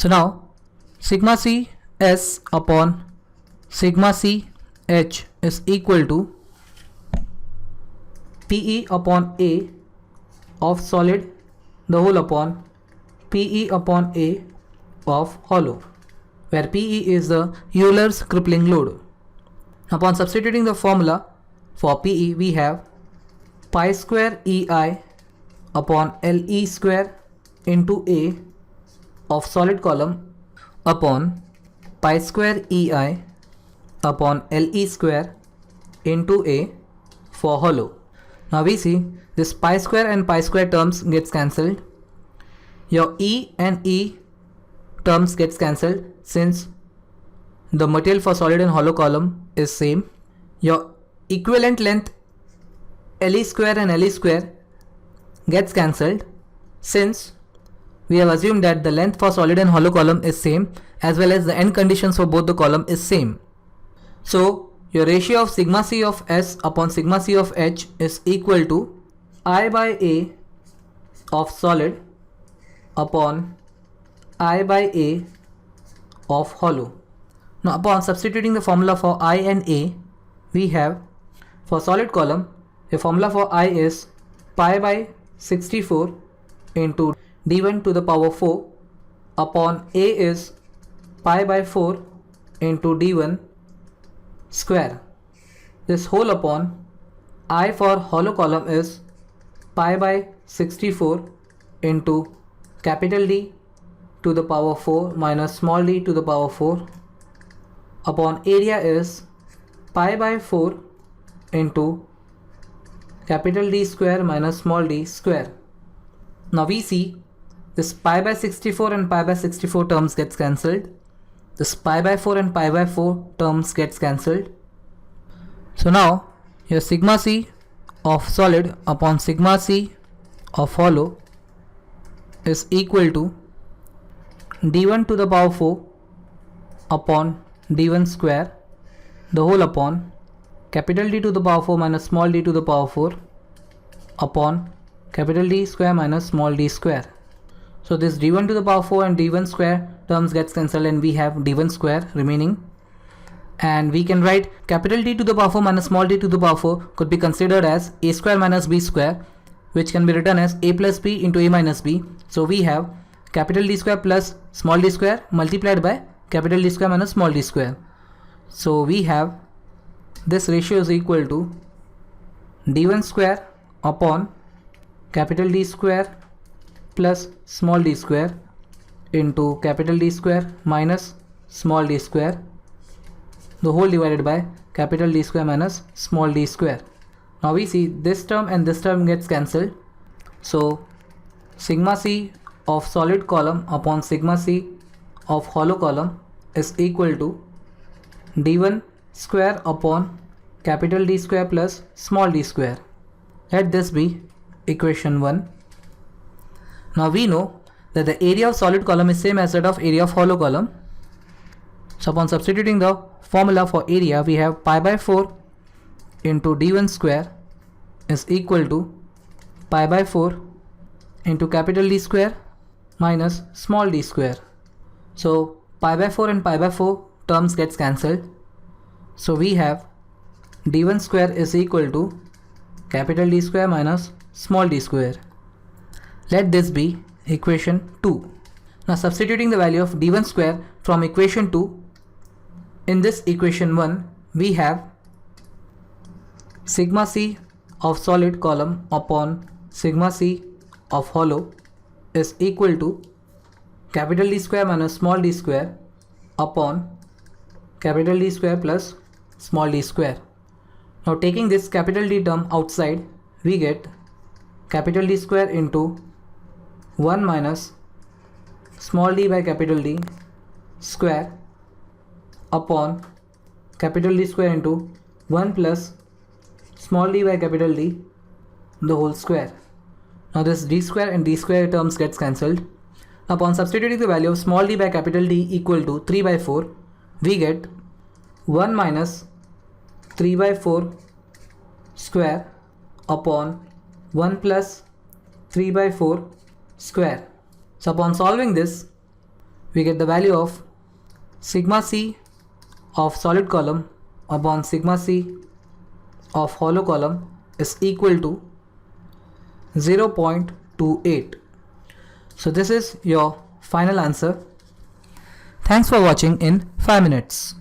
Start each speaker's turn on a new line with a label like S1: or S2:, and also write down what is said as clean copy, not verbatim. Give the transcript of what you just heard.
S1: So now sigma c s upon sigma c h is equal to Pe upon A of solid the whole upon Pe upon A of hollow, where Pe is the Euler's crippling load. Upon substituting the formula for Pe, we have pi square Ei upon Le square into A of solid column upon pi square Ei upon Le square into A for hollow. Now we see this pi square and pi square terms gets cancelled. Your E and E terms gets cancelled since the material for solid and hollow column is same. Your equivalent length Le square and Le square gets cancelled since we have assumed that the length for solid and hollow column is same, as well as the end conditions for both the column is same. So your ratio of sigma c of s upon sigma c of h is equal to I by A of solid upon I by A of hollow. Now upon substituting the formula for I and A, we have for solid column the formula for I is pi by 64 into d1 to the power 4 upon A is pi by 4 into d1 square. This whole upon I for hollow column is pi by 64 into capital D to the power 4 minus small d to the power 4 upon area is pi by 4 into capital D square minus small d square. Now we see this pi by 64 and pi by 64 terms gets cancelled. This pi by 4 and pi by 4 terms gets cancelled. So now your sigma c of solid upon sigma c of hollow is equal to d1 to the power 4 upon d1 square the whole upon capital D to the power 4 minus small d to the power 4 upon capital D square minus small d square. So this d1 to the power 4 and d1 square terms gets cancelled and we have d1 square remaining, and we can write capital D to the power 4 minus small d to the power 4 could be considered as a square minus b square, which can be written as a plus b into a minus b. So we have capital D square plus small d square multiplied by capital D square minus small d square. So we have this ratio is equal to d1 square upon capital D square plus small d square into capital D square minus small d square the whole divided by capital D square minus small d square. Now we see this term and this term gets cancelled. So sigma c of solid column upon sigma c of hollow column is equal to d1 square upon capital D square plus small d square. Let this be equation 1. Now we know that the area of solid column is same as that of area of hollow column. So upon substituting the formula for area, we have pi by 4 into d1 square is equal to pi by 4 into capital D square minus small d square. So pi by 4 and pi by 4 terms gets cancelled. So we have d1 square is equal to capital D square minus small d square. Let this be equation 2. Now substituting the value of d1 square from equation 2 in this equation 1, we have sigma c of solid column upon sigma c of hollow is equal to capital D square minus small d square upon capital D square plus small d square. Now taking this capital D term outside, we get capital D square into 1 minus small d by capital D square upon capital D square into 1 plus small d by capital D the whole square. Now this d square and d square terms gets cancelled. Upon substituting the value of small d by capital D equal to 3 by 4, we get 1 minus 3 by 4 square upon 1 plus 3 by 4 square. So upon solving this, we get the value of sigma c of solid column upon sigma c of hollow column is equal to 0.28. So this is your final answer. Thanks for watching in 5 minutes.